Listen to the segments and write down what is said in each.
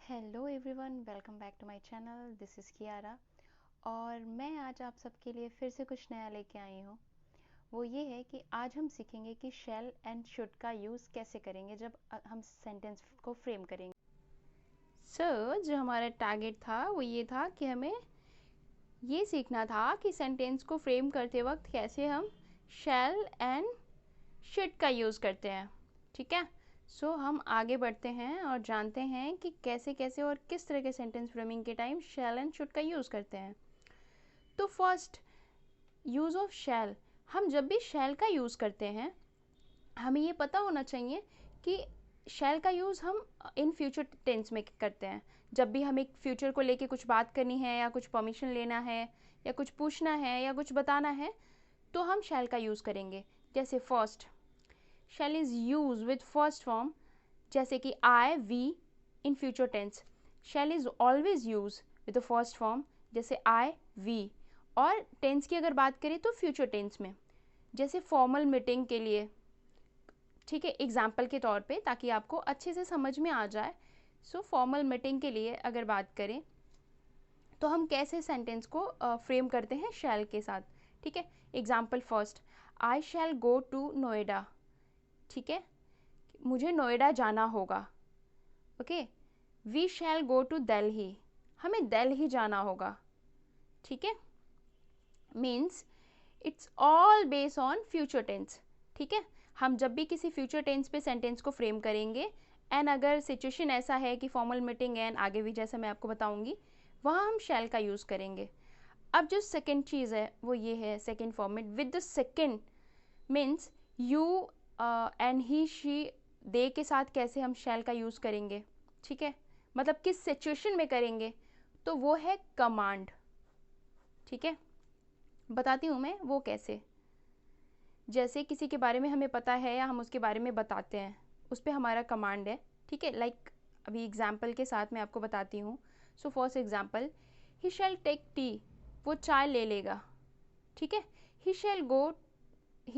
Hello everyone, welcome back to my channel. This is Kiara और मैं आज आप सबके लिए फिर से कुछ नया लेके आई हूँ। वो ये है कि आज हम सीखेंगे कि शैल एंड शुड का यूज़ कैसे करेंगे जब हम सेंटेंस को फ्रेम करेंगे। जो हमारा टारगेट था वो ये था कि हमें ये सीखना था कि सेंटेंस को फ्रेम करते वक्त कैसे हम शैल एंड शुड का यूज़ करते हैं। ठीक है, हम आगे बढ़ते हैं और जानते हैं कि कैसे कैसे और किस तरह के सेंटेंस फ्रेमिंग के टाइम शैल एंड शुड का यूज़ करते हैं। तो फर्स्ट, यूज़ ऑफ शैल। हम जब भी शैल का यूज़ करते हैं हमें ये पता होना चाहिए कि शैल का यूज़ हम इन फ्यूचर टेंस में करते हैं। जब भी हमें फ्यूचर को लेके कुछ बात करनी है या कुछ परमिशन लेना है या कुछ पूछना है या कुछ बताना है तो हम शैल का यूज़ करेंगे। जैसे first, shall is used with first form, जैसे कि I, we in future tense. shall is always used with the first form, जैसे I, we. और tense की अगर बात करें तो future tense में, जैसे formal meeting के लिए। ठीक है, एग्जाम्पल के तौर पे ताकि आपको अच्छे से समझ में आ जाए। फॉर्मल मीटिंग के लिए अगर बात करें तो हम कैसे सेंटेंस को फ्रेम करते हैं शैल के साथ। ठीक है, example first, I shall go to Noida. ठीक है, मुझे नोएडा जाना होगा। Okay, we shall go to Delhi, हमें दिल्ली जाना होगा। ठीक है, means it's all based on future tense. ठीक है, हम जब भी किसी फ्यूचर टेंस पे सेंटेंस को फ्रेम करेंगे एंड अगर सिचुएशन ऐसा है कि फॉर्मल मीटिंग एंड आगे भी जैसा मैं आपको बताऊंगी वहाँ हम शैल का यूज़ करेंगे। अब जो सेकेंड चीज़ है वो ये है, second format with the second means you and he she they के साथ कैसे हम शैल का यूज़ करेंगे। ठीक है, मतलब किस सिचुएशन में करेंगे तो वो है कमांड। ठीक है, बताती हूँ मैं वो कैसे। जैसे किसी के बारे में हमें पता है या हम उसके बारे में बताते हैं, उस पर हमारा कमांड है। ठीक है, लाइक अभी एग्जाम्पल के साथ मैं आपको बताती हूँ। फर्स्ट एग्जाम्पल, ही शैल टेक टी, वो चाय ले लेगा। ठीक है, ही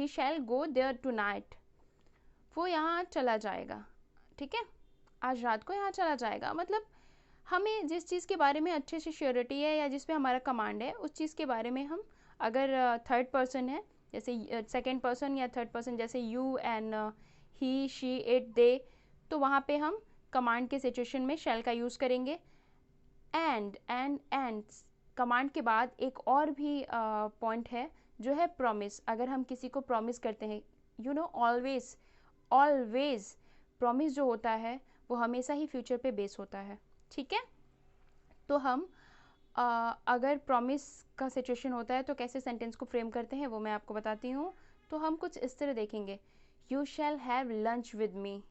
शैल गो देयर टू नाइट, वो यहाँ चला जाएगा। ठीक है, आज रात को यहाँ चला जाएगा। मतलब हमें जिस चीज़ के बारे में अच्छे से श्योरिटी है या जिस पे हमारा कमांड है उस चीज़ के बारे में हम अगर थर्ड पर्सन है, जैसे सेकेंड पर्सन या थर्ड पर्सन, जैसे you and he she it they, तो वहाँ पे हम कमांड के सिचुएशन में शैल का यूज़ करेंगे। एंड कमांड के बाद एक और भी पॉइंट है जो है प्रॉमिस। अगर हम किसी को प्रॉमिस करते हैं, यू नो ऑलवेज प्रॉमिस जो होता है वो हमेशा ही फ्यूचर पे बेस होता है। ठीक है, तो हम अगर प्रॉमिस का सिचुएशन होता है तो कैसे सेंटेंस को फ्रेम करते हैं वो मैं आपको बताती हूँ। तो हम कुछ इस तरह देखेंगे, you shall have lunch with me,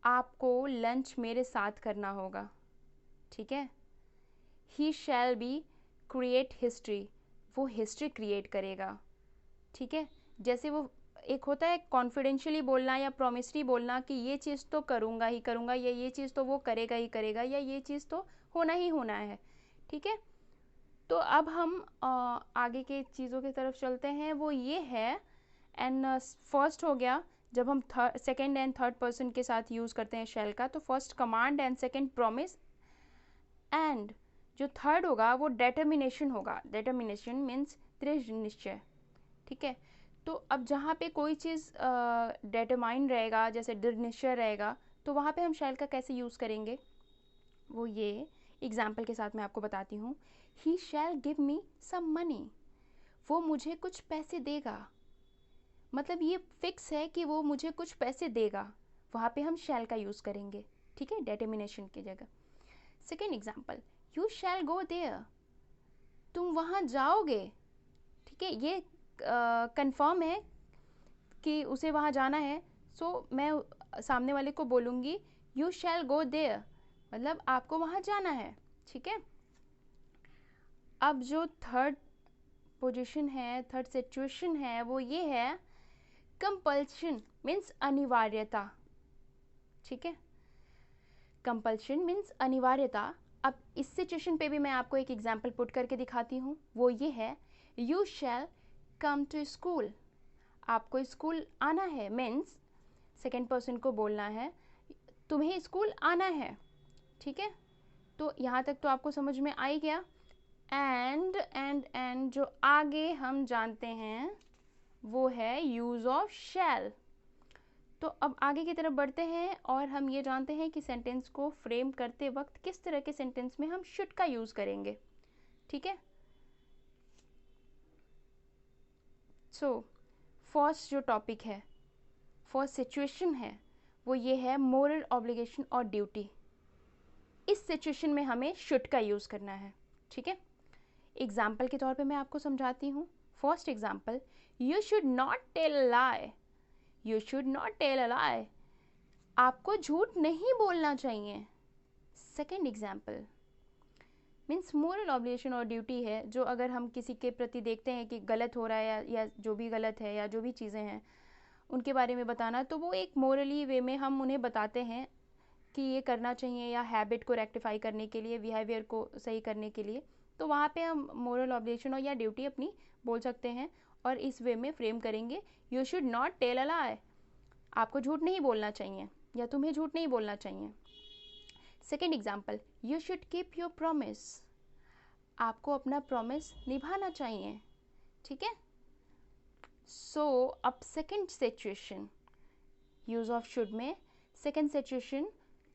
आपको लंच मेरे साथ करना होगा। ठीक है, ही शैल बी क्रिएट हिस्ट्री, वो हिस्ट्री क्रिएट करेगा। ठीक है, जैसे वो एक होता है कॉन्फिडेंशियली बोलना या प्रॉमिसरी बोलना कि ये चीज़ तो करूँगा ही करूँगा या ये चीज़ तो वो करेगा ही करेगा या ये चीज़ तो होना ही होना है। ठीक है, तो अब हम आगे के चीज़ों की तरफ चलते हैं। वो ये है, एंड फर्स्ट हो गया जब हम सेकेंड एंड थर्ड पर्सन के साथ यूज़ करते हैं शैल का, तो first command and second promise, and जो थर्ड होगा वो डेटर्मिनेशन होगा। डेटर्मिनेशन मीन्स दृढ़ निश्चय। ठीक है, तो अब जहाँ पे कोई चीज़ डेटरमाइन रहेगा, जैसे दृढ़ निश्चय रहेगा, तो वहाँ पे हम शैल का कैसे यूज़ करेंगे वो ये एग्जाम्पल के साथ मैं आपको बताती हूँ। ही शैल गिव मी सम मनी, वो मुझे कुछ पैसे देगा। मतलब ये फिक्स है कि वो मुझे कुछ पैसे देगा, वहाँ पे हम शैल का यूज़ करेंगे। ठीक है, डेटर्मिनेशन की जगह। Second example, you shall go there, तुम वहाँ जाओगे। ठीक है, ये कंफर्म है कि उसे वहाँ जाना है। मैं सामने वाले को बोलूँगी यू शैल गो देयर, मतलब आपको वहाँ जाना है। ठीक है, अब जो थर्ड पोजीशन है, थर्ड सिचुएशन है वो ये है कंपल्शन मीन्स अनिवार्यता। ठीक है, कंपल्शन मीन्स अनिवार्यता। अब इस सिचुएशन पे भी मैं आपको एक एग्जाम्पल पुट करके दिखाती हूँ। वो ये है, you shall come to school, आपको स्कूल आना है। मीन्स सेकेंड पर्सन को बोलना है तुम्हें स्कूल आना है। ठीक है, तो यहाँ तक तो आपको समझ में आ ही गया। एंड जो आगे हम जानते हैं वो है यूज ऑफ शैल। तो अब आगे की तरफ बढ़ते हैं और हम ये जानते हैं कि सेंटेंस को फ्रेम करते वक्त किस तरह के सेंटेंस में हम शुड का यूज करेंगे। ठीक है, सो फर्स्ट जो टॉपिक है, फर्स्ट सिचुएशन है, वो ये है मोरल ऑब्लिगेशन और ड्यूटी। इस सिचुएशन में हमें शुड का यूज करना है। ठीक है, एग्जाम्पल के तौर पे मैं आपको समझाती हूँ। First example, you should not tell a lie. You should not tell a lie, आपको झूठ नहीं बोलना चाहिए। Second example means moral obligation और ड्यूटी है, जो अगर हम किसी के प्रति देखते हैं कि गलत हो रहा है या जो भी गलत है या जो भी चीज़ें हैं उनके बारे में बताना, तो वो एक मोरली वे में हम उन्हें बताते हैं कि ये करना चाहिए, या हैबिट को रेक्टिफाई करने के लिए, बिहेवियर को सही करने के लिए। तो वहाँ पे हम मोरल ऑब्लिगेशन और या ड्यूटी अपनी बोल सकते हैं और इस वे में फ्रेम करेंगे, you should not tell a lie, आपको झूठ नहीं बोलना चाहिए या तुम्हें झूठ नहीं बोलना चाहिए। Second example, you should keep your promise, आपको अपना प्रॉमिस निभाना चाहिए। ठीक है, सो अब second situation use of should में, second situation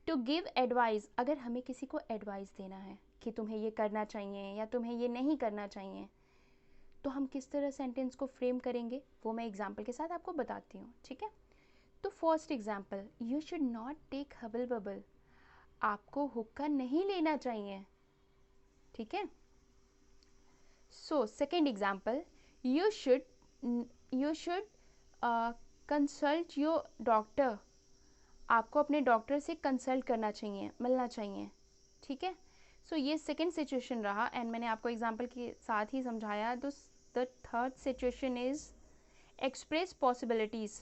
to give advice, अगर हमें किसी को एडवाइस देना है कि तुम्हें ये करना चाहिए या तुम्हें ये नहीं करना चाहिए, तो हम किस तरह सेंटेंस को फ्रेम करेंगे वो मैं एग्जाम्पल के साथ आपको बताती हूँ। ठीक है, तो first example, you should not take hubble bubble, आपको हुक्का नहीं लेना चाहिए। ठीक है, so second example, you should consult your doctor, आपको अपने डॉक्टर से कंसल्ट करना चाहिए, मिलना चाहिए। ठीक है, सो ये सेकेंड सिचुएशन रहा एंड मैंने आपको एग्जाम्पल के साथ ही समझाया। The third situation is express possibilities,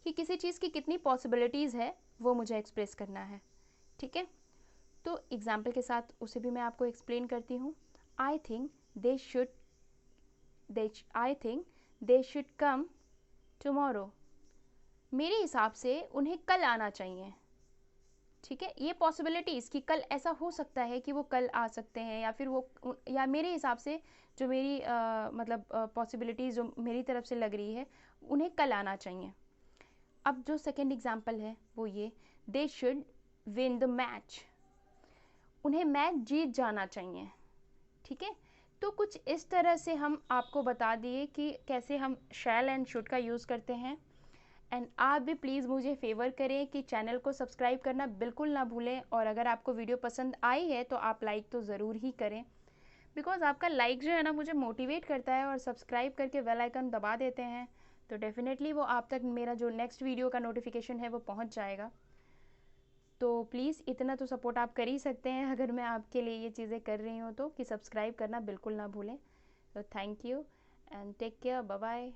कि किसी चीज़ की कितनी पॉसिबिलिटीज़ है वो मुझे एक्सप्रेस करना है। ठीक है, तो एग्जाम्पल के साथ उसे भी मैं आपको एक्सप्लेन करती हूँ। I think they should come tomorrow, मेरे हिसाब से उन्हें कल आना चाहिए। ठीक है, ये पॉसिबिलिटीज़ कि कल ऐसा हो सकता है कि वो कल आ सकते हैं, या फिर वो, या मेरे हिसाब से जो मेरी मतलब पॉसिबिलिटीज़ जो मेरी तरफ से लग रही है उन्हें कल आना चाहिए। अब जो सेकेंड एग्जाम्पल है वो ये, they should win the match, उन्हें मैच जीत जाना चाहिए। ठीक है, तो कुछ इस तरह से हम आपको बता दिए कि कैसे हम शैल एंड शुड का यूज़ करते हैं। एंड आप भी प्लीज़ मुझे फेवर करें कि चैनल को सब्सक्राइब करना बिल्कुल ना भूलें, और अगर आपको वीडियो पसंद आई है तो आप लाइक तो ज़रूर ही करें, बिकॉज आपका लाइक जो है ना मुझे मोटिवेट करता है, और सब्सक्राइब करके बेल आइकन दबा देते हैं तो डेफिनेटली वो आप तक मेरा जो नेक्स्ट वीडियो का नोटिफिकेशन है वो पहुंच जाएगा। तो प्लीज़ इतना तो सपोर्ट आप कर ही सकते हैं अगर मैं आपके लिए ये चीज़ें कर रही हूँ तो, कि सब्सक्राइब करना बिल्कुल ना भूलें। तो thank you and take care, bye bye.